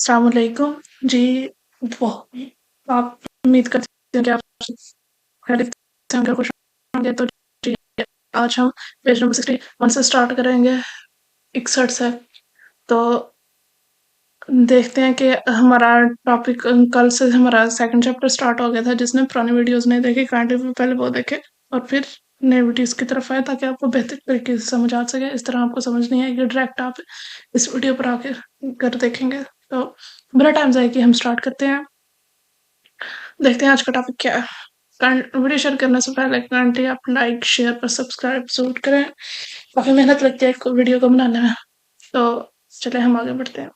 अस्सलाम वालेकुम जी। वो आप उम्मीद करते हैं कि आप खैरियत से होंगे, खुश होंगे। तो जी, आज हम पेज नंबर 61 से स्टार्ट करेंगे, 61 से। तो देखते हैं कि हमारा टॉपिक कल से हमारा सेकंड चैप्टर स्टार्ट हो गया था। जिसने पुरानी वीडियोस नहीं देखी, काइंडली पहले वो देखे और फिर नए वीडियोस की तरफ आए, ताकि आपको बेहतर तरीके से समझ आ सके। इस तरह आपको समझ नहीं आएगी, डायरेक्ट आप इस वीडियो पर आके कर देखेंगे। तो बिना टाइम जाए कि हम स्टार्ट करते हैं, देखते हैं आज का टॉपिक क्या है। वीडियो शेयर करने से पहले काइंडली आप लाइक, शेयर और सब्सक्राइब जरूर करें। काफी मेहनत लगती है एक वीडियो को बनाने में। तो चले हम आगे बढ़ते हैं।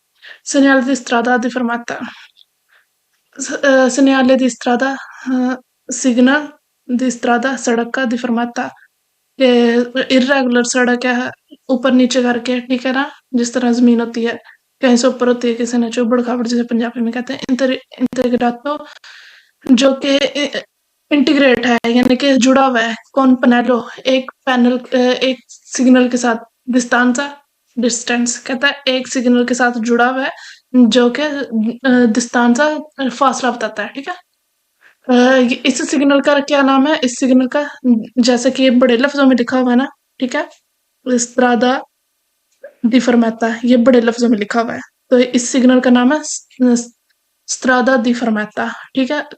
Segnale di strada di fermata. Segnale di strada, signal दी strada, सड़क का, दी fermata ये इर्रेगुलर सड़क है, ऊपर नीचे करके, ठीक है ना, जिस तरह जमीन होती है, कहीं से ऊपर होती है, किसी ने चौबड़ खाबड़, जिसे पंजाबी में कहते हैं। इंटीग्रेटो, जो कि इंटीग्रेट है, यानी कि जुड़ा हुआ है। कौन पनेलो, एक पैनल, एक सिग्नल के साथ। डिस्टेंसा, डिस्टेंस कहता है एक सिग्नल के साथ जुड़ा हुआ है, जो कि डिस्टेंसा फासला बताता है, ठीक है। इस सिग्नल का क्या नाम है? इस सिग्नल का, जैसे कि ये बड़े लफ्जों में लिखा हुआ है ना, ठीक है, स्त्रादा दी फरमाता, ये बड़े लफ्जों में लिखा हुआ है। तो इस सिग्नल का नाम है स्त्रादा दी फरमाता, ठीक है।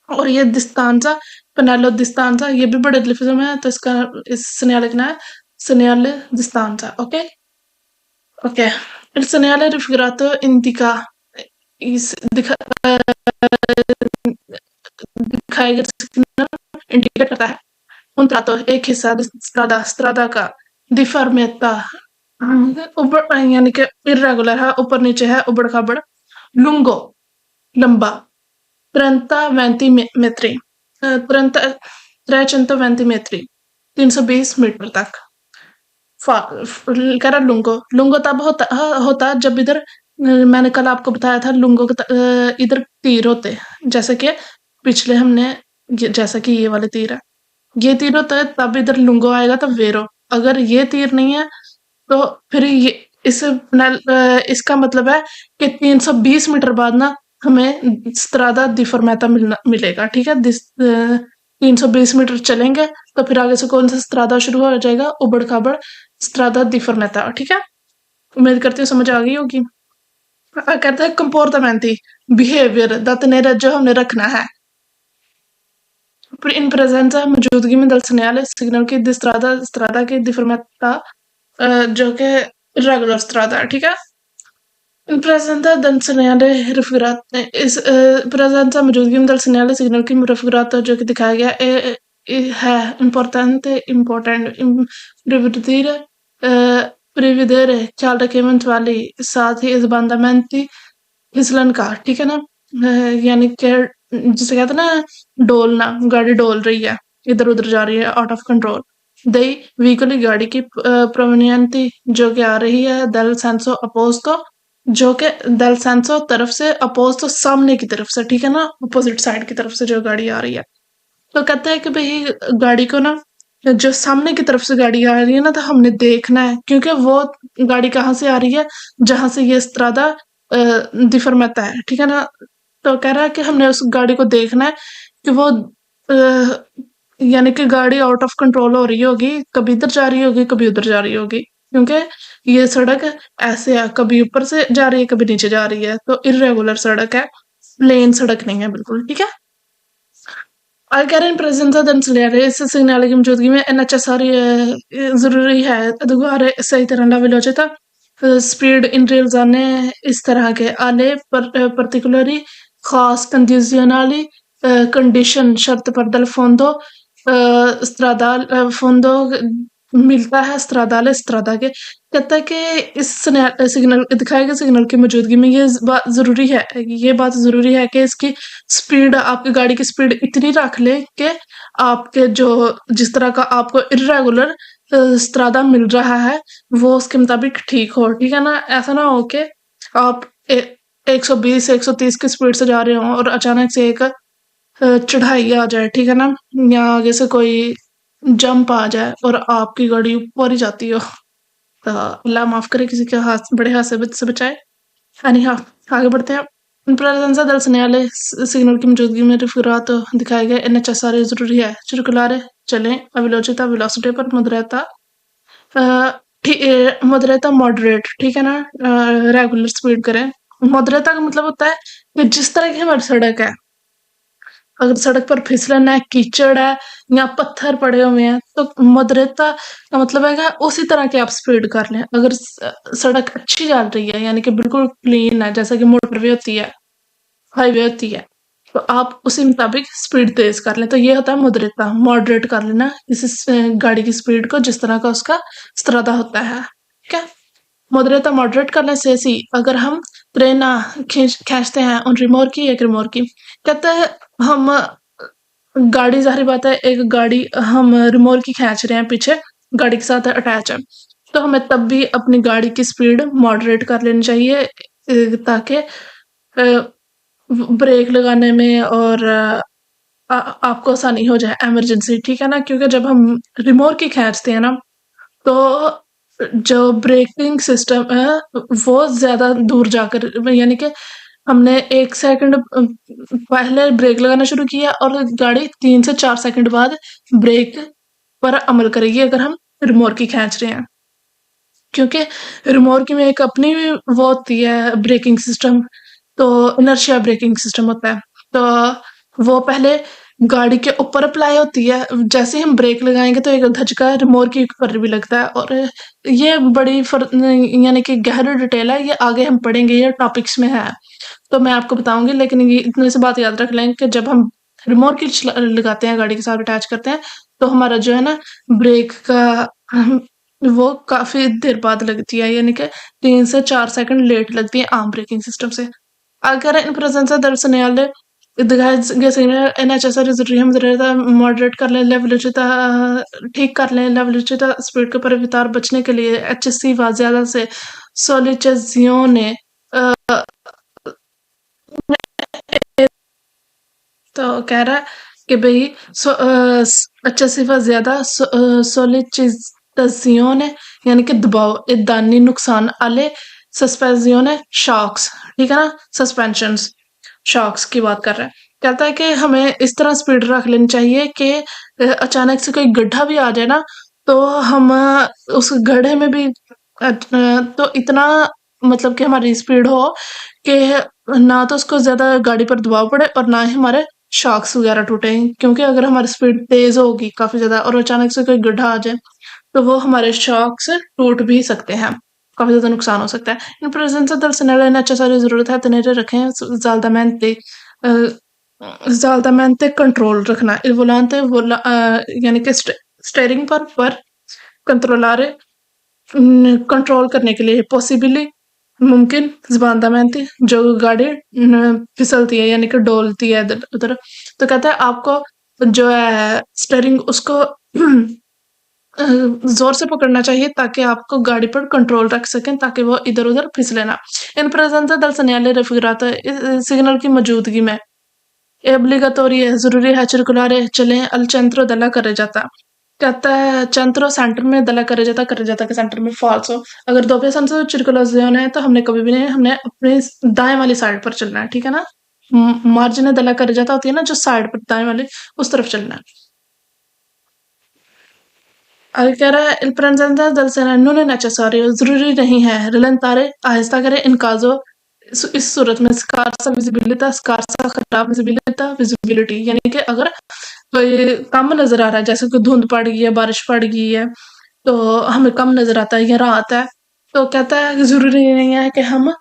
और ये दिस्तानजा, पनेलो दिस्तानजा, ये भी बड़े लफ्जों में है। तो इसका, इस सिग्नल लिखना है सिग्नल दिस्तानजा, okay okay. Il segnale raffigurato indica इस दिखाए गए सिग्नल इंडिकेट करता है un tratto एक हिस्सा स्त्रादा का, डिफॉर्मेता ऊपर, यानी कि इरेगुलर है, ऊपर नीचे है, उबड़ खाबड़। लुंगो, लंबा। 30 metri, 320 metri, 320 मीटर तक। कह रहा लुंगो, लुंगो तब होता जब इधर, मैंने कल आपको बताया था लुंगो इधर तीर होते, जैसे कि पिछले हमने, जैसा कि ये वाले तीर है, ये तीर होता है तब इधर लुंगो आएगा, तब वेरो। अगर ये तीर नहीं है तो फिर ये इसका मतलब है कि 320 मीटर बाद ना हमें स्त्रादा दी फरमाता मिलेगा, ठीक है। 320 मीटर चलेंगे तो फिर आगे से कौन सा स्त्रादा शुरू हो जाएगा? उबड़ खाबड़ स्त्रादा दी फरमाता, ठीक है। उम्मीद करती हूँ समझ आ गई होगी। कहते हैं कंपोर्टामेंटी, बिहेवियर, दतनेरा जो हमने रखना है। इन प्रेजेंसा, मौजूदगी में, दल सिग्नल की स्त्रादा की दी फरमाता, जो कि रेगुलर स्त्रादा है, ठीक है। इन प्रेजेंसा दल segnale raffigurato, इस प्रेजेंसा मौजूदगी में दल segnale सिग्नल की raffigurato, जो कि दिखाया गया है importante, important, prevedere, prevedere, ख्याल रखे, eventuali, साथ ही इस बंदामेंटी, फिसलन का, ठीक है ना। यानी कि जिसे कहते हैं ना डोलना, गाड़ी डोल रही है, इधर उधर जा रही है, आउट ऑफ कंट्रोल। दई व्हीकल, गाड़ी की प्रोवेनियंटी, जो कि आ रही है दल सेंसो अपोस्तो, जो कि दल सेंसो तरफ से, अपोस्तो सामने की तरफ से, ठीक है ना, अपोजिट साइड की तरफ से जो गाड़ी आ रही है। तो कहता है कि भाई गाड़ी को ना, जो सामने की तरफ से गाड़ी आ रही है ना, तो हमने देखना है, क्योंकि वो गाड़ी कहाँ से आ रही है? जहां से ये स्त्रादा दिफरमाता है, ठीक है ना। तो कह रहा है कि हमने उस गाड़ी को देखना है कि वो यानी कि गाड़ी आउट ऑफ कंट्रोल हो रही होगी, कभी इधर जा रही होगी, कभी उधर जा रही होगी, क्योंकि ये सड़क ऐसे है, कभी ऊपर से जा रही है, कभी नीचे जा रही है। तो इरेगुलर सड़क है, प्लेन सड़क नहीं है बिल्कुल, ठीक है। Algerian presenza domiciliare, इस सिग्नल की मौजूदगी में necessary, जरूरी है, दोबारा सही तरह ना velocità, स्पीड इन रेल जाने, इस तरह के आले particolari, खास कंडीशनली, कंडीशन शर्त पर दल फोंदो, स्त्रादाल फोंदो मिलता है स्त्रादाले स्त्रादा के। कहता है कि इस सिग्नल, दिखाए गए सिग्नल की मौजूदगी में ये बात जरूरी है, ये बात जरूरी है कि इसकी स्पीड, आपकी गाड़ी की स्पीड इतनी रख ले कि आपके जो, जिस तरह का आपको इरेगुलर स्त्रादा मिल रहा है, वो उसके मुताबिक ठीक हो, ठीक है ना। ऐसा ना हो कि आप 120 130 की स्पीड से जा रहे हो और अचानक से एक चढ़ाई आ जाए, ठीक है ना, या आगे से कोई जंप आ जाए और आपकी गाड़ी ऊपर ही जाती हो। तो अल्लाह माफ करे, किसी के हाथ, बड़े हादसे से बचाए। यानी हाँ, आगे बढ़ते हैं। इन प्रेजेंza del segnale सिग्नल की मौजूदगी में रिफिगरात दिखाए गए NHSRA जरूरी है। circolare चलें, velocità velocity पर मुद्रता मुद्रता मॉडरेट, ठीक है ना, रेगुलर स्पीड करें। मुद्रता का मतलब होता है कि जिस तरह की हमारी सड़क है, अगर सड़क पर फिसलन है, कीचड़ है या पत्थर पड़े हुए हैं, तो मदरेता का मतलब है कि उसी तरह की आप स्पीड कर लें। अगर सड़क अच्छी चल रही है, यानी कि बिल्कुल क्लीन है, जैसा कि मोटरवे होती है, हाईवे होती है, तो आप उसी मुताबिक स्पीड तेज कर लें। तो ये होता है मदरेता, मॉडरेट कर लेना किसी गाड़ी की स्पीड को जिस तरह का उसका स्त्रादा होता है, ठीक है। मॉडरेट मॉडरेट करने से सी अगर हम प्रेरणा खींचते हैं उन रिमोर की, एक रिमोर की, कहते हैं हम गाड़ी, जाहिर बात है एक गाड़ी हम रिमोर की खींच रहे हैं, पीछे गाड़ी के साथ अटैच है, तो हमें तब भी अपनी गाड़ी की स्पीड मॉडरेट कर लेनी चाहिए, ताकि ब्रेक लगाने में और आपको आसानी हो जाए, इमरजेंसी, ठीक है ना। क्योंकि जब हम रिमोर की खींचते हैं ना, तो जो ब्रेकिंग सिस्टम है वो ज्यादा दूर जाकर, यानी कि हमने 1 सेकंड पहले ब्रेक लगाना शुरू किया और गाड़ी 3 से 4 सेकंड बाद ब्रेक पर अमल करेगी अगर हम रिमोट की खींच रहे हैं। क्योंकि रिमोट की में एक अपनी वो होती है ब्रेकिंग सिस्टम, तो इनर्शिया ब्रेकिंग सिस्टम होता है, तो वो पहले गाड़ी के ऊपर अप्लाई होती है। जैसे ही हम ब्रेक लगाएंगे तो एक धचका रिमोट के ऊपर भी लगता है, और ये बड़ी यानी कि गहरी डिटेल है, ये आगे हम पढ़ेंगे, ये टॉपिक्स में है, तो मैं आपको बताऊंगी। लेकिन ये इतने से बात याद रख लें कि जब हम रिमोट की लगाते हैं, गाड़ी के साथ अटैच करते हैं, तो हमारा जो है ना ब्रेक का वो काफी देर बाद लगती है, यानी कि 3 से 4 सेकंड लेट लगती है आम ब्रेकिंग सिस्टम से। अगर in presenza del segnale दिखाए सिग्नल NHSRA जरूरी है, मॉडरेट कर लें, वेलोसिटी ठीक कर लें, वेलोसिटी स्पीड के ऊपर वितार बचने के लिए HSC व ज्यादा से सोलिचेजियोने, तो कह रहा है कि भाई अच्छा सिफा ज्यादा सोलिचिताzione, यानी कि दबाव, दानी नुकसान आले सस्पेंसियोने शॉक्स, ठीक है ना, सस्पेंशन शॉक्स की बात कर रहा है। कहता है कि हमें इस तरह स्पीड रख लेनी चाहिए कि अचानक से कोई गड्ढा भी आ जाए ना, तो हम उस गड्ढे में भी तो इतना, मतलब कि हमारी स्पीड हो कि ना तो उसको ज्यादा गाड़ी पर दबाव पड़े और ना ही हमारे शॉक्स वगैरह टूटे। क्योंकि अगर हमारी स्पीड तेज होगी काफी ज्यादा और अचानक से कोई गड्ढा आ जाए, तो वो हमारे शॉक्स टूट भी सकते हैं, काफी ज्यादा नुकसान हो सकता है। इन presenza del segnale necessario जरूरत है tenere रखें saldamente saldamente कंट्रोल रखना, il volante यानी कि स्टेयरिंग पर कंट्रोलारे कंट्रोल करने के लिए, पॉसिबली मुमकिन, sbandamenti जो गाड़ी फिसलती है यानी कि डोलती है इधर उधर, तो कहता है आपको जो है स्टेयरिंग उसको जोर से पकड़ना चाहिए ताकि आपको गाड़ी पर कंट्रोल रख सकें, ताकि वो इधर उधर फिसले ना। इन presenza del segnale raffigurato signal की मौजूदगी में obbligatorio है, जरूरी है, circolare चलें al centro della carreggiata, कहता है centro सेंटर में, della carreggiata के सेंटर में falso। अगर दोपहिया वाहन से circolazione है तो हमने कभी भी नहीं, हमने अपने दाएं वाली साइड पर चलना है, ठीक है ना। मार्जिन della carreggiata होती है ना, जो साइड पर दाएं वाली, उस तरफ चलना है। आगे कह रहा है il presenza del segnale non è necessario, जरूरी नहीं है, rallentare आहिस्ता करें in caso इस सूरत में scarsa visibilità, scarsa खराब visibility, यानी कि अगर कोई कम नजर आ रहा है, जैसे कोई धुंध पड़ गई है, बारिश पड़ गई है, तो हमें कम नजर आता है या रात है, तो कहता है कि जरूरी नहीं है कि हम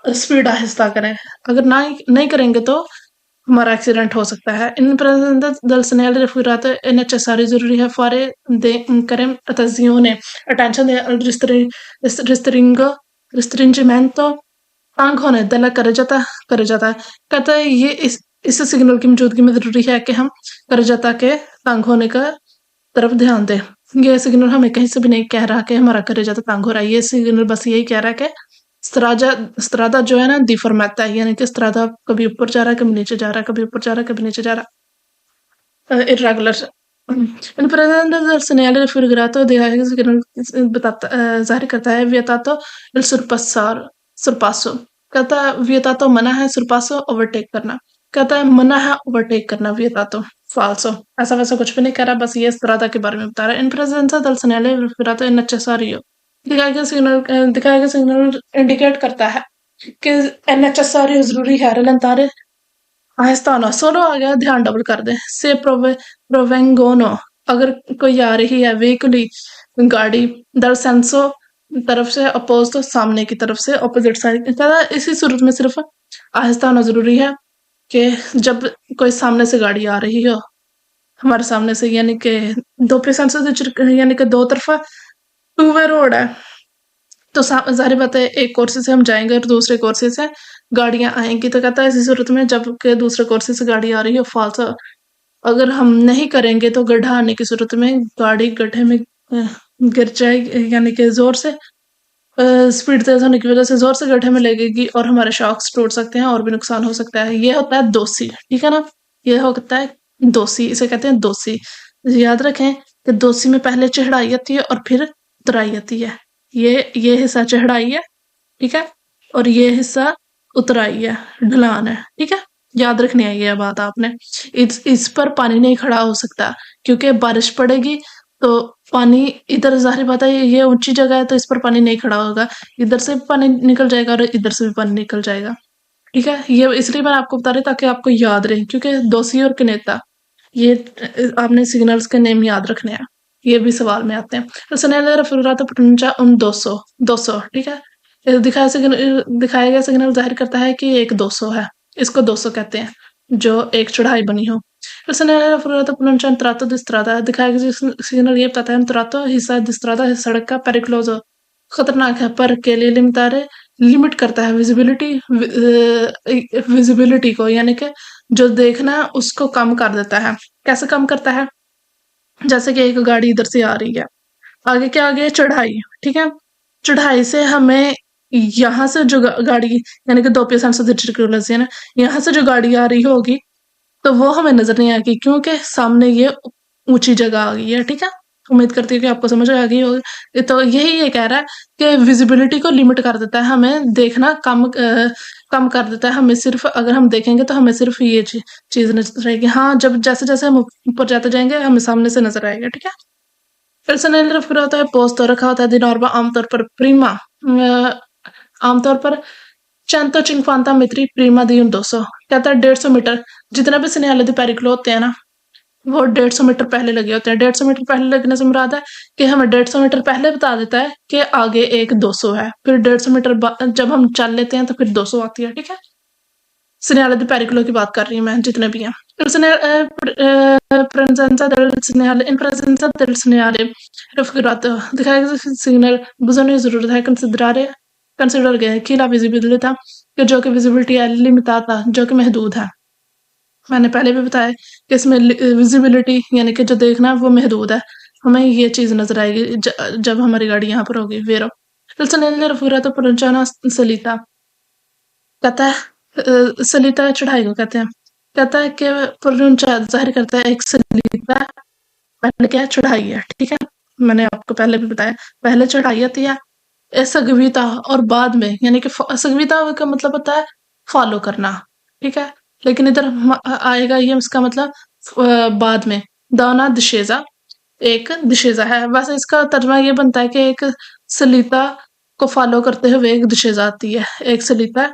स्पीड आहिस्ता करें, अगर ना नहीं करेंगे तो हमारा एक्सीडेंट हो सकता है। इन dal segnale raffigurato è necessario, जरूरी है, fare करें attenzione, attention al restringimento तंग होने della carreggiata है। कहता है ये इस सिग्नल की मौजूदगी में जरूरी है कि हम carreggiata के तंग होने का तरफ ध्यान दें। ये सिग्नल हमें कहीं से भी नहीं कह रहा कि हमारा carreggiata तंग हो रहा है, ये सिग्नल बस यही कह रहा है कि स्त्रादा जो है ना डिफॉर्मेटा है, यानी कि स्त्रादा कभी ऊपर जा रहा है, कभी नीचे जा रहा है, कभी ऊपर जा रहा है, कभी नीचे जा रहा है, irregular. In present segnale raffigurato बताता, जाहिर करता है vietato il sorpasso, कहता है वियतातो मना है सुरपासो ओवरटेक करना। कहता है मना है ओवरटेक करना वियतातो फाल्सो। ऐसा वैसा कुछ भी नहीं कह रहा, बस ये स्त्राता के बारे में बता रहा है। इन प्रेजेंसा दल segnale respirato è necessario। दिखाया गया सिग्नल इंडिकेट करता है कि è necessario जरूरी है। रलंतारे आहिस्ता होना, सोलो आ गया ध्यान डबल कर दे। से प्रोवेंगोनो, अगर कोई आ रही है व्हीकली गाड़ी, दर सेंसो तरफ से, अपोज तो सामने की तरफ से, ऑपोजिट साइड। इसी सूरत में सिर्फ आहिस्ता होना जरूरी है कि जब कोई सामने से गाड़ी आ रही हो हमारे सामने से, यानी कि दो पे सेंसर, यानी कि दो तरफा टू वे रोड है, तो जाहिर बात है एक कोर्से से हम जाएंगे और दूसरे कोर्से से गाड़ियां आएंगी। तो कहता है इसी सूरत में जब के दूसरे कोर्से से गाड़ी आ रही है फाल्स, अगर हम नहीं करेंगे तो गड्ढा आने की सूरत में गाड़ी गड्ढे में गिर जाएगी, यानी कि जोर से स्पीड तेज होने की वजह से जोर से गड्ढे में लगेगी और हमारे शॉक्स टूट सकते हैं और भी नुकसान हो सकता है। ये होता है दोषी, ठीक है ना। ये होता है दोषी, इसे कहते हैं दोषी। याद रखें कि दोषी में पहले चढ़ाई आती है और फिर उतराई आती है। ये हिस्सा चढ़ाई है, ठीक है, और ये हिस्सा उतराई है, ढलान है, ठीक है। याद रखनी है ये बात आपने। इस पर पानी नहीं खड़ा हो सकता क्योंकि बारिश पड़ेगी तो पानी इधर, जाहिर बात है ये ऊंची जगह है तो इस पर पानी नहीं खड़ा होगा, इधर से भी पानी निकल जाएगा और इधर से भी पानी निकल जाएगा, ठीक है। ये इसलिए मैं आपको बता रही ताकि आपको याद रहे, क्योंकि दोषी और किनेता ये आपने सिग्नल्स के नेम याद रखने हैं, ये भी सवाल में आते हैं। तो सनेले रफुरातो pronuncia un 200, 200, ठीक है। दिखाया गया सिग्नल जाहिर करता है कि एक 200 है, इसको 200 कहते हैं जो एक चढ़ाई बनी हो। फिर सनेले रफुरातो pronuncia un tratto di strada, दिखाया गया सिग्नल ये बताता है un tratto हिस्सा di strada सड़क का pericoloso खतरनाक है, पर के लिए लिमिटारे लिमिट करता है विजिबिलिटी को, यानी कि जो देखना है उसको कम कर देता है। कैसे कम करता है? जैसे कि एक गाड़ी इधर से आ रही है, आगे क्या आ गया चढ़ाई, ठीक है। चढ़ाई से हमें यहाँ से जो गाड़ी, यानी कि दो है ना, यहाँ से जो गाड़ी आ रही होगी तो वो हमें नजर नहीं आएगी क्योंकि सामने ये ऊंची जगह आ गई है, ठीक है। उम्मीद करती हूँ कि आपको समझ आ गई होगी। तो यही ये कह रहा है कि विजिबिलिटी को लिमिट कर देता है, हमें देखना कम कर देता है। हमें सिर्फ, अगर हम देखेंगे तो हमें सिर्फ ये चीज नजर आएगी। हाँ, जब जैसे जैसे हम ऊपर जाते जाएंगे हमें सामने से नजर आएगा, ठीक है। फिर से फिर होता है पोस्ट तो रखा होता है दिनोरबा, आमतौर पर प्रीमा, आमतौर पर 150 metri prima di un 200, कहता है 150 मीटर, जितना भी सिनेले दी पेरिकलो होते हैं ना वो 150 मीटर पहले लगे होते हैं। 150 मीटर पहले लगने से मुराद है कि हमें 150 मीटर पहले बता देता है कि आगे एक 200 है, फिर 150 मीटर जब हम चल लेते हैं तो फिर 200 आती है, ठीक है। सिनेले दी पेरिकलो की बात कर रही हूँ मैं, जितने भी हैं। presenza del segnale, in presenza del segnale raffigurato, दिखाया गया सिग्नल बुझने की जरूरत है कंसिडर गया है कि ला विजिबिलिटी, कि जो कि विजिबिलिटी है, लिमिटाता, जो कि महदूद है। मैंने पहले भी बताया कि इसमें विजिबिलिटी यानी कि जो देखना है वो महदूद है, हमें ये चीज नजर आएगी जब हमारी गाड़ी यहाँ पर होगी। वेरो तो पुरंचाना सलीता, कहता है सलीता चढ़ाई को कहते हैं। कहता है कि पुरंचा जाहिर करता है एक सलीता, पहले क्या चढ़ाई है, ठीक है। मैंने आपको पहले भी बताया, पहले चढ़ाई आती है सगविता और बाद में, यानी कि सगविता का मतलब होता है फॉलो करना, ठीक है। लेकिन इधर आएगा ये इसका मतलब बाद में। दाना दिशेजा एक दिशेजा है, वैसे इसका तर्जमा ये बनता है कि एक सलीता को फॉलो करते हुए एक दिशेजा आती है, एक सलीता,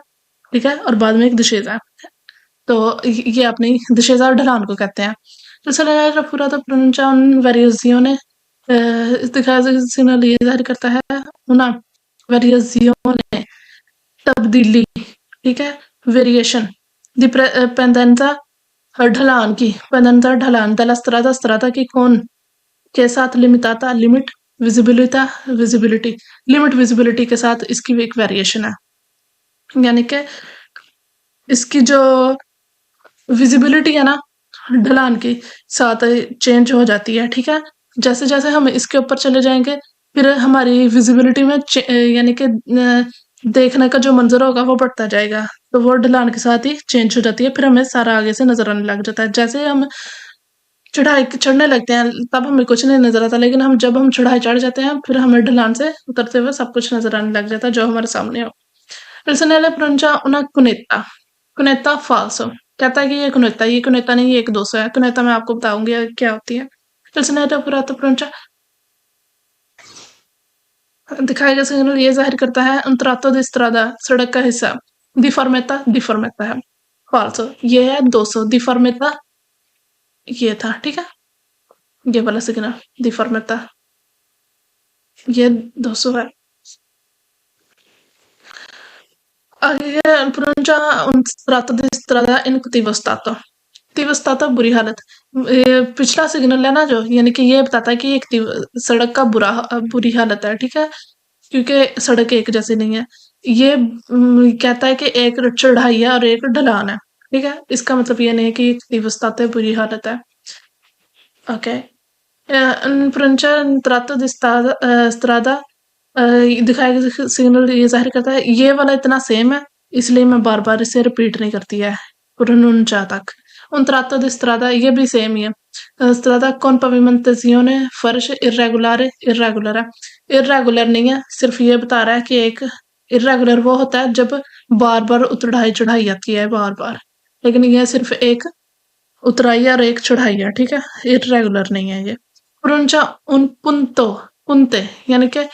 ठीक है, और बाद में एक दिशेजा। तो ये अपनी दिशेजा और ढलान को कहते हैं। तो पूरा तो pronuncia un variazione, ये जाहिर करता है ना variazione तब्दीली, ठीक है, वेरिएशन। दिपेंडेंसा ढलान की, पेंडेंसा ढलान, दला स्त्राता की कौन के साथ लिमिटाता लिमिट, विजिबिलिटी लिमिट विजिबिलिटी के साथ इसकी भी एक वेरिएशन है, यानी कि इसकी जो विजिबिलिटी है ना ढलान के साथ चेंज हो जाती है, ठीक है। जैसे जैसे हम इसके ऊपर चले जाएंगे फिर हमारी विजिबिलिटी में यानी कि देखने का जो मंजर होगा वो बढ़ता जाएगा, तो वो ढलान के साथ ही चेंज हो जाती है, फिर हमें सारा आगे से नजर आने लग जाता है। जैसे हम चढ़ाई चढ़ने लगते हैं तब हमें कुछ नहीं नजर आता, लेकिन जब हम चढ़ाई चढ़ जाते हैं फिर हमें ढलान से उतरते हुए सब कुछ नजर आने लग जाता है जो हमारे सामने हो। Il segnale pronuncia una cunetta falso, कहता है कि ये cunetta नहीं, ये एक दोषो है। cunetta मैं आपको बताऊंगी क्या होती है। Il segnale appurato pronuncia दिखाया गया सिग्नल ये जाहिर करता है un tratto di strada, सड़क का हिस्सा। डिफॉर्मेता है, फाल्सो ये है 200, डिफॉर्मेता ये था, ठीक है, ये वाला सिग्नल डिफॉर्मेता ये 200 है। आगे pronuncia un tratto di strada in cattivo stato, बुरी हालत। पिछला सिग्नल है ना जो, यानी कि ये बताता है कि एक सड़क का बुरी हालत है, ठीक है, क्योंकि सड़क एक जैसी नहीं है। ये कहता है कि एक चढ़ाई है और एक ढलान है, ठीक है, इसका मतलब ये नहीं है कि दिवस्ताते बुरी हालत है। ओके, प्रंचा त्रातो स्त्रादा दिखाया गया सिग्नल ये जाहिर करता है ये वाला इतना सेम है, इसलिए मैं बार बार इसे रिपीट नहीं करती है pronuncia तक। un tratto di strada ये भी सेम ही है। strada con pavimentazione फर्श irregolare irregular है, irregular नहीं है, सिर्फ ये बता रहा है कि एक irregular वो होता है जब बार बार उतराई चढ़ाई आती है बार बार, लेकिन ये सिर्फ एक उतराई और एक चढ़ाई है, ठीक है, irregular नहीं है ये। pronuncia un punto punte यानी कि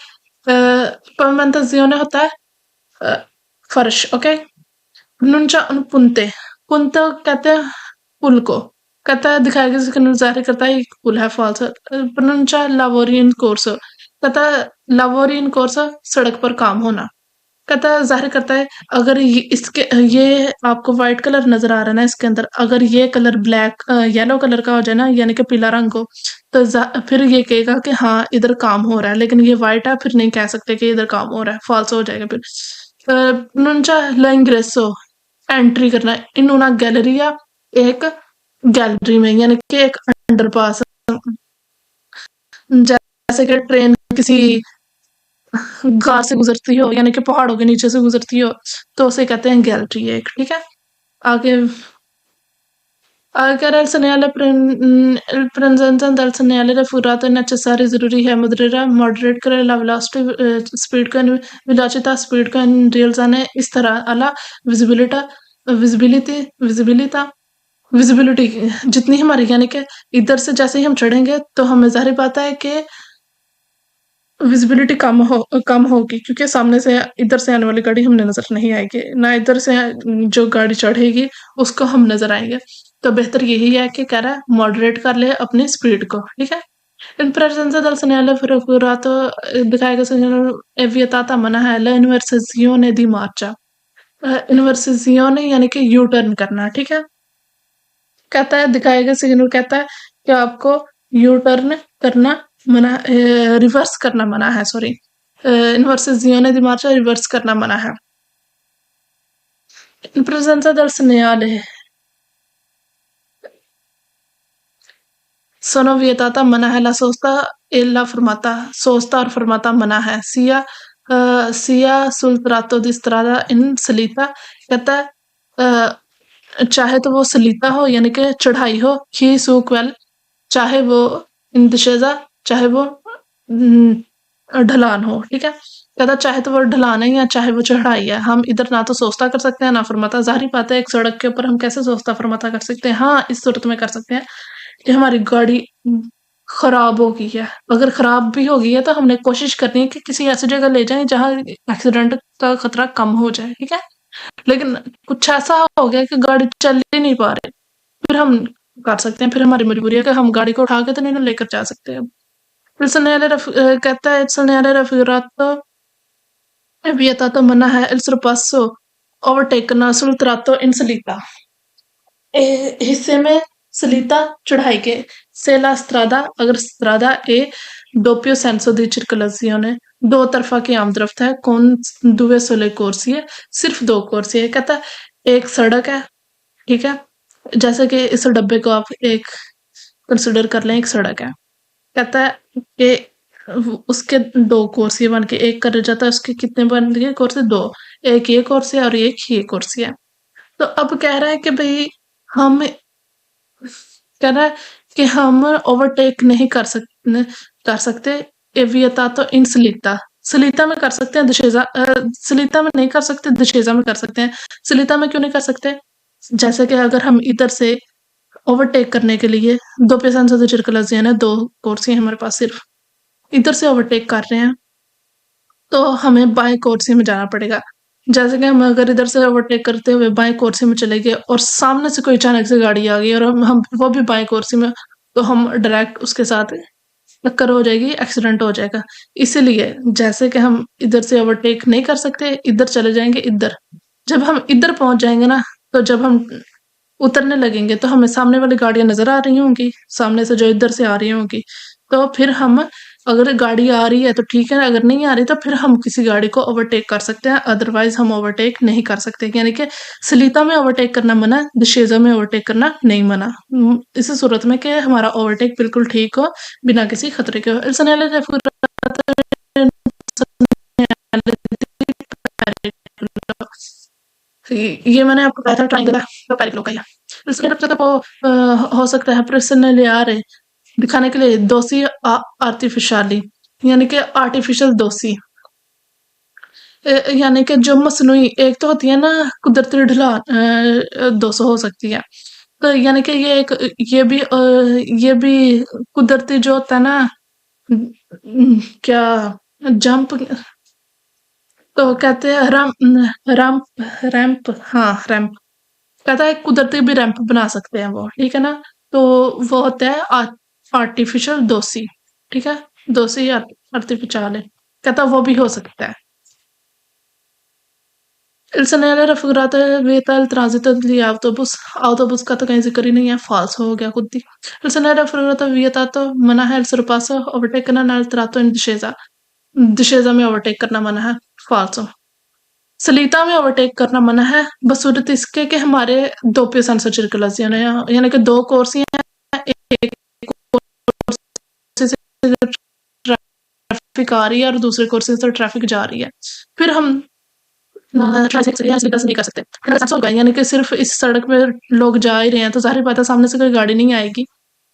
pavimentazione होता है फर्श, okay, pronuncia un punte punto कहते हैं पुल को, कहता है दिखाया गया सिग्नल जारी करता है एक पुल है, false. pronuncia lavori in corso, कहता है lavori in corso सड़क पर काम होना, कहता है जाहिर करता है अगर ये आपको व्हाइट कलर नजर आ रहा है ना इसके अंदर, अगर ये कलर ब्लैक येलो कलर का हो जाए ना, यानी कि पीला रंग हो, तो फिर ये कहेगा कि हाँ इधर काम हो रहा है, लेकिन ये व्हाइट है फिर नहीं कह सकते कि इधर काम हो रहा है, फॉल्स हो जाएगा फिर। pronuncia l'ingresso एंट्री करना, इन una गैलरिया एक गैलरी में, यानी कि एक अंडरपास, जैसे कि ट्रेन किसी गार से गुजरती हो, यानी कि पहाड़ों के नीचे से गुजरती हो, तो उसे कहते हैं गैलरी एक, ठीक है। आगे अगर il segnale il presenza del segnale raffigurato è necessario जरूरी है मुद्रा मॉडरेट करे ला वेलोसिटी स्पीड का वेलोसिटी स्पीड का रियल इस तरह अला विजिबिलिटी विजिबिलिटी विजिबिलिटी जितनी हमारी, यानी कि इधर से जैसे ही हम चढ़ेंगे तो हमें जाहिर बात है कि विजिबिलिटी कम होगी, क्योंकि सामने से इधर से आने वाली गाड़ी हमने नजर नहीं आएगी, ना इधर से जो गाड़ी चढ़ेगी उसको हम नजर आएंगे। तो बेहतर यही है कि कह रहा है मॉडरेट कर ले अपनी स्पीड को, ठीक है। इन presenza del segnale raffigurato दिखाएगा सिग्नल è vietata मना है la inversione di marcia, इन्वर्सिजियोने यानी कि यू टर्न करना, ठीक है, कहता है दिखाएगा सिग्नल कहता है कि आपको यू टर्न करना मना, रिवर्स करना मना है, सॉरी, इन्वर्सिजियोने di marcia रिवर्स करना मना है। In presenza del segnale sono vietata मना है la sosta e la fermata, सोचता और फरमाता मना है। Siya sul tratto di strada in salita, कहता है चाहे तो वो सलीता हो यानी कि चढ़ाई हो, ही सु क्वेल चाहे वो इन discesa चाहे वो ढलान हो, ठीक है, कहता चाहे तो वो ढलान है या चाहे वो चढ़ाई है, हम इधर ना तो सोचता कर सकते हैं ना फरमाता। जाहिर बात है एक सड़क के ऊपर हम कैसे सोचता फरमाता कर सकते हैं, हाँ इस सूरत में कर सकते हैं कि हमारी गाड़ी खराब हो गई है, अगर खराब भी हो गई है तो हमने कोशिश करनी है कि किसी ऐसी जगह ले जाएं जहां एक्सीडेंट का खतरा कम हो जाए, ठीक है। लेकिन कुछ ऐसा हो गया कि गाड़ी चल ही नहीं पा रही, फिर हम कर सकते हैं, फिर हमारी मजबूरी है कि हम गाड़ी को उठा के तो नहीं लेकर जा सकते। कहता है il raffigurato è vietato मना है il sorpasso ओवरटेक करना sul tratto in salita, हिस्से में सलीता चढ़ाई के, से ला स्त्रादा अगर स्त्रादा ए doppio senso di circolazione दो तरफा की आमदरफ्त है, कौन दुए सोले कोर्सी है, सिर्फ दो कोर्सी है, कहता है एक सड़क है, ठीक है, जैसे कि इस डब्बे को आप एक कंसिडर कर लें, एक सड़क है, कहता है कि उसके दो कोर्सी बन के एक कर जाता है, उसके कितने बन गए कोर्सी, दो, एक ये कोर्सी है और एक ये कोर्सी है। तो अब कह रहा है कि भाई हम कह रहा है कि हम ओवरटेक नहीं कर सकते एवियता तो इंसलिता सलीता में कर सकते हैं, सलीता में नहीं कर सकते, दशेजा में कर सकते हैं। सलीता में क्यों नहीं कर सकते? जैसे कि अगर हम इधर से ओवरटेक करने के लिए दो पेशेंट से circulazione है, दो कोर्सी है हमारे पास, सिर्फ इधर से ओवरटेक कर रहे हैं तो हमें बाएं कोर्सी में जाना पड़ेगा। जैसे कि हम अगर इधर से ओवरटेक करते हुए बाएं कोर्सी में चले गए और सामने से कोई अचानक से गाड़ी आ गई और हम वो भी बाएं कोर्सी में, तो हम डायरेक्ट उसके साथ टक्कर हो जाएगी, एक्सीडेंट हो जाएगा। इसीलिए जैसे कि हम इधर से ओवरटेक नहीं कर सकते, इधर चले जाएंगे इधर। जब हम इधर पहुंच जाएंगे ना, तो जब हम उतरने लगेंगे तो हमें सामने वाली गाड़ियां नजर आ रही होंगी, सामने से जो इधर से आ रही होंगी। तो फिर हम, अगर गाड़ी आ रही है तो ठीक है, अगर नहीं आ रही तो फिर हम किसी गाड़ी को ओवरटेक कर सकते हैं, अदरवाइज हम ओवरटेक नहीं कर सकते। यानी कि सलीता में ओवरटेक करना मना, दशेजा में ओवरटेक करना नहीं मना। इस सूरत में कि हमारा ओवरटेक बिल्कुल ठीक हो, बिना किसी खतरे के हो। ये मैंने आपको बताया था, ट्राइंगल है पेरिक्लो का। इसके मतलब वो हो सकता है प्रसन्नलियारे दिखाने के लिए दोषी आर्टिफिशियली, यानी कि आर्टिफिशियल दोषी, यानी कि जो मसनूई, एक तो होती है ना कुदरती ढलान, 200 हो सकती है। तो यानी कि ये एक, ये भी कुदरती जो होता है ना, क्या जंप, तो कहते हैं रैंप, हाँ रैंप, कहता है कुदरती भी रैंप बना सकते हैं वो, ठीक है ना। तो वो होता है आर्टिफिशियल दोषी, ठीक है, दोषी आर्टिफिशियल, कहता वो भी हो सकता है। Il segnale raffigurato vieta il transito degli autobus का तो कहीं जिक्र ही नहीं है, falso हो गया खुद ही। Il segnale raffigurato vietato मना है, il sorpasso overtake करना, nel tratto in discesa, discesa में overtake करना मना है, falso। सलीता में ओवरटेक करना मना है, बसूरत इसके कि हमारे दो पेशन से circolazione है, यानी कि दो कोर्स हैं, एक कोर्स से ट्रैफिक आ रही है और दूसरे कोर्स से ट्रैफिक जा रही है। फिर हम नहीं कर सकते, यानी कि सिर्फ इस सड़क पे लोग जा ही रहे हैं तो जाहिर बात है सामने से कोई गाड़ी नहीं आएगी।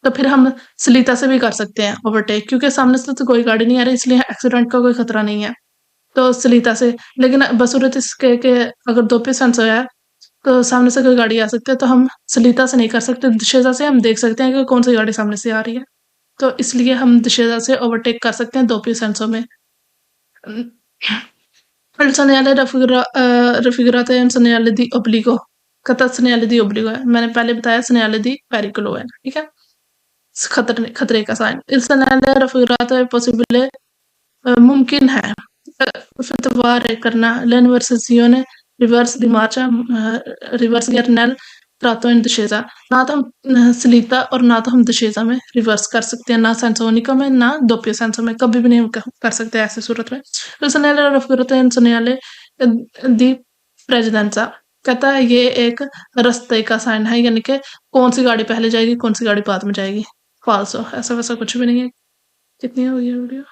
तो फिर हम सलीता से भी कर सकते हैं ओवरटेक, क्योंकि सामने से तो कोई गाड़ी नहीं आ रही, इसलिए एक्सीडेंट का कोई खतरा नहीं है, तो सलीता से। लेकिन बसूरत इसके के अगर दो पेशेंट्स है तो सामने से कोई गाड़ी आ सकती है, तो हम सलीता से नहीं कर सकते, दिशेजा से हम देख सकते हैं कि कौन सी गाड़ी सामने से आ रही है, तो इसलिए हम दिशेजा से ओवरटेक कर सकते हैं दो पेशेंट्सों में। Il segnale raffigurato è un segnale di obbligo, कथा segnale di obbligo है, मैंने पहले बताया segnale di pericolo है, ठीक है, खतरे का sign. Il segnale raffigurato è possibile, मुमकिन है फतवार करना, l'inversione reverse di marcia, reverse gear nel tratto in discesa, ना तो हम सलीता और ना तो हम discesa में रिवर्स कर सकते हैं, ना senso unico में ना doppio senso में, कभी भी नहीं कर सकते ऐसी सूरत में। Il segnale raffigurato è un segnale di precedenza, कहता है ये एक रास्ते का साइन है, यानी कि कौन सी गाड़ी पहले जाएगी कौन सी गाड़ी बाद में जाएगी, फाल्सो, ऐसा वैसा कुछ भी नहीं है। कितनी हो गई वीडियो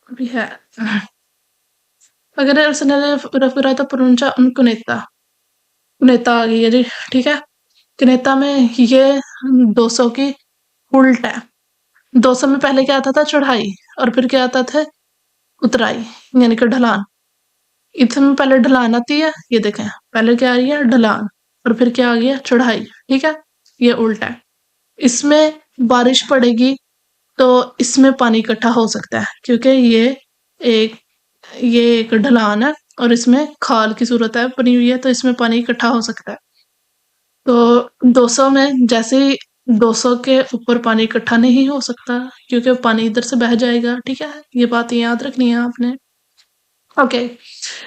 अभी है। अगर il segnale raffigurato pronuncia un cunetta, cunetta आ गई है जी, ठीक है। कनेता में ये 200 की उल्ट है। 200 में पहले क्या आता था, चढ़ाई, और फिर क्या आता था, उतराई, यानी कि ढलान। इसमें पहले ढलान आती है, ये देखें पहले क्या आ रही है, ढलान, और फिर क्या आ गया, चढ़ाई, ठीक है, ये उल्टा है। इसमें बारिश पड़ेगी तो इसमें पानी इकट्ठा हो सकता है, क्योंकि एक ये एक ढलान है और इसमें खाल की सूरत है बनी हुई है, तो इसमें पानी इकट्ठा हो सकता है। तो 200 में जैसे ही 200 के ऊपर पानी इकट्ठा नहीं हो सकता, क्योंकि पानी इधर से बह जाएगा, ठीक है, ये बात याद रखनी है आपने। Okay,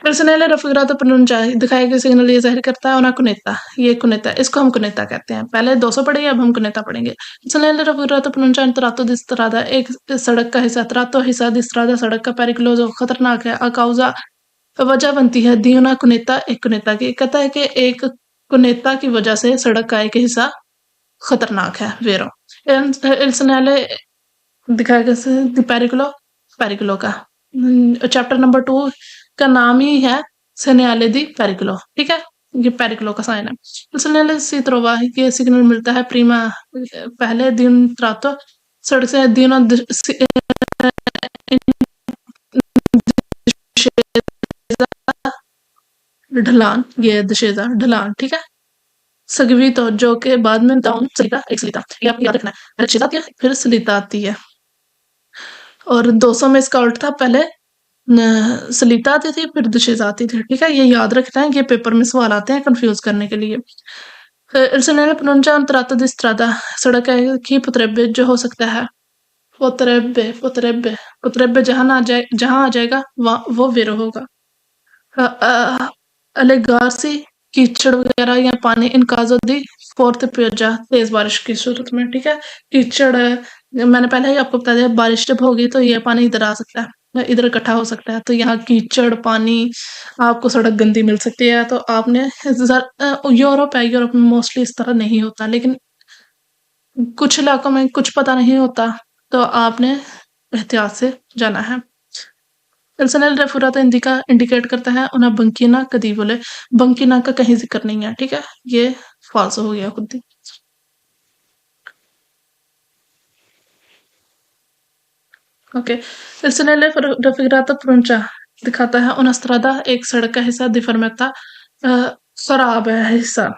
il segnale raffigurato pronuncia दिखाया गया सिग्नल ये जाहिर करता है una cuneta, ये cuneta, इसको हम cuneta कहते हैं। पहले 200 पढ़े, अब हम cuneta पढ़ेंगे। il segnale raffigurato pronuncia un tratto di strada, एक सड़क का हिस्सा, tratto हिस्सा di strada सड़क का, pericoloso खतरनाक है, a causa वजह बनती है, di una cuneta एक cuneta की, कहता है कि एक cuneta की वजह से सड़क का एक हिस्सा खतरनाक है, vero। il segnale दिखाया गया di pericolo, pericolo का चैप्टर नंबर 2 का नाम ही है सेनियाले दी पेरिकुलो, ठीक है, ये पेरिकुलो का साइन है। सेनियाले सी ट्रोवा, ये सिग्नल मिलता है प्रीमा, पहले दिन त्रातो सड़क से दिनो ढलान, ये दिशेजा ढलान, ठीक है। सगवी तो जो के बाद में डाउन सलिता एक सलिता, ये आपको याद रखना है। पहले दिशेजा आती है फिर सलिता आती है। और 200 में इसका उल्टा था, पहले सलिता आती थी फिर दिशेजा आती थी, ठीक है। ये याद रखना है, ये पेपर में सवाल आते हैं कंफ्यूज करने के लिए। Il segnale pronuncia un tratto di strada, सड़क है कि potrebbe जो हो सकता है, potrebbe जहां आ जाएगा वो वेरो होगा। allegarsi कीचड़ वगैरह या पानी इन caso di forte pioggia, तेज बारिश की सूरत में, ठीक है। कीचड़ मैंने पहले ही आपको बता दिया, बारिश जब होगी तो ये पानी इधर आ सकता है, इधर इकट्ठा हो सकता है, तो यहाँ कीचड़ पानी, आपको सड़क गंदी मिल सकती है। तो आपने यूरोप में मोस्टली इस तरह नहीं होता, लेकिन कुछ इलाकों में कुछ पता नहीं होता, तो आपने एहतियात से जाना है। एल्सनल रेफुराता इंडिका इंडिकेट करता है उन्हें बंकीना कदी बोले, बंकीना का कहीं जिक्र नहीं है, ठीक है। ये फॉल्स हो गया खुद ही। ओके, एल्सनल रेफुराता प्रोंचा दिखाता है उन स्त्रादा एक सड़क का हिस्सा डिफॉर्मेता खराब है हिस्सा,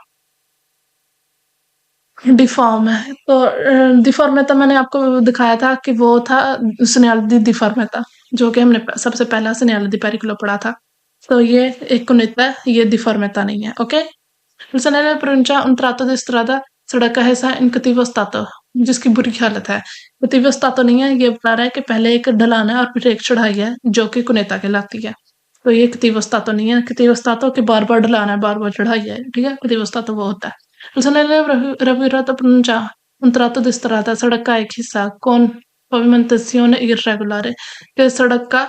डिफॉर्म है। तो डिफॉर्मेता मैंने आपको दिखाया था कि वो था सिनियलिटी डिफॉर्मेता, जो कि हमने सबसे पहला सिनियलिटी पेरिकुलो पढ़ा था। तो ये एक कुनिता है, ये डिफॉर्मेता नहीं है। Okay, il segnale pronuncia un tratto di strada, सड़क का हिस्सा इन कतिवो stato, जिसकी बुरी हालत है। कतिवो stato नहीं है, ये बता रहा है कि पहले एक ढलान है और फिर एक चढ़ाई है, जो कि कुनेता कहलाती है। तो ये कतिवो stato नहीं है, कतिवो stato के बार बार ढलान है, बार बार चढ़ाई है, ठीक है। कतिवो stato वो होता है। il segnale ravvirato pronuncia un tratto di strada, सड़क का एक हिस्सा कौन pavimentazione irregolare, कि सड़क का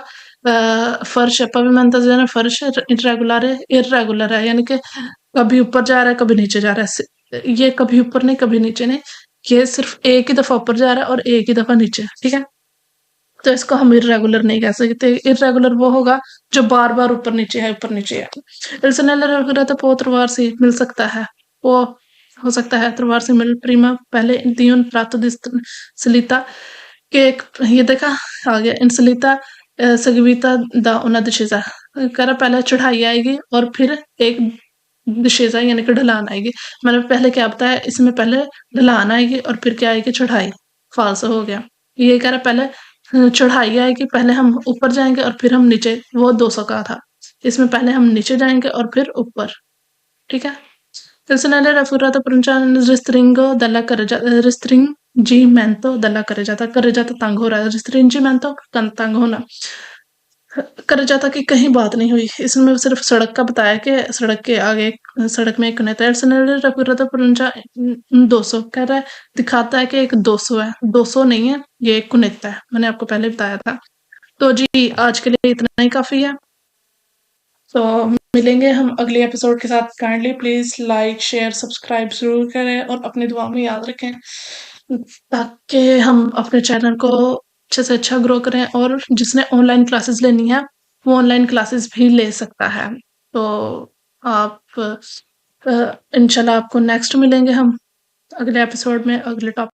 फर्श है, pavimentazione फर्श, irregolare है, यानी कि कभी ऊपर जा रहा है कभी नीचे जा रहा है। ये कभी ऊपर नहीं कभी नीचे नहीं, ये सिर्फ एक ही दफा ऊपर जा रहा है और एक ही दफा नीचे, ठीक है। तो इसको हम इरेगुलर नहीं कह सकते, इरेगुलर वो होगा जो बार बार ऊपर नीचे है ऊपर नीचे है। वगैरह तो वो तलवार से मिल सकता है, वो हो सकता है तलवार से मिल प्रीमा पहले दियोन प्रातो सलिता के एक, ये देखा आगे इन सलिता सगविता दा उना दिशेजा कह रहा पहले चढ़ाई आएगी और फिर एक दिशेजा यानी कि ढलान आएगी। मैंने पहले क्या बताया, इसमें पहले ढलान आएगी और फिर क्या आएगी चढ़ाई, फालसा हो गया। ये कह रहा पहले चढ़ाई आएगी, पहले हम ऊपर जाएंगे और फिर हम नीचे, वो 200 का था, इसमें पहले हम नीचे जाएंगे और फिर ऊपर, ठीक है। Personale raffigurato pronunciare restringo dalla restringimento dalla carreggiata तंग हो रहा है, restringimento तंग होना, करजाता की कहीं बात नहीं हुई, इसमें सिर्फ सड़क का बताया कि सड़क के आगे सड़क में एक नेता है 200 कह रहा है, दिखाता है कि एक 200 है, 200 नहीं है, ये एक कुनेता है, मैंने आपको पहले बताया था। तो जी आज के लिए इतना ही काफी है, तो मिलेंगे हम अगले एपिसोड के साथ। Kindly please like share subscribe जरूर करें और अपनी दुआ में याद रखें, ताकि हम अपने चैनल को अच्छे से अच्छा ग्रो करें, और जिसने ऑनलाइन क्लासेस लेनी है वो ऑनलाइन क्लासेस भी ले सकता है। तो आप इंशाल्लाह आपको नेक्स्ट मिलेंगे हम अगले एपिसोड में अगले टॉपिक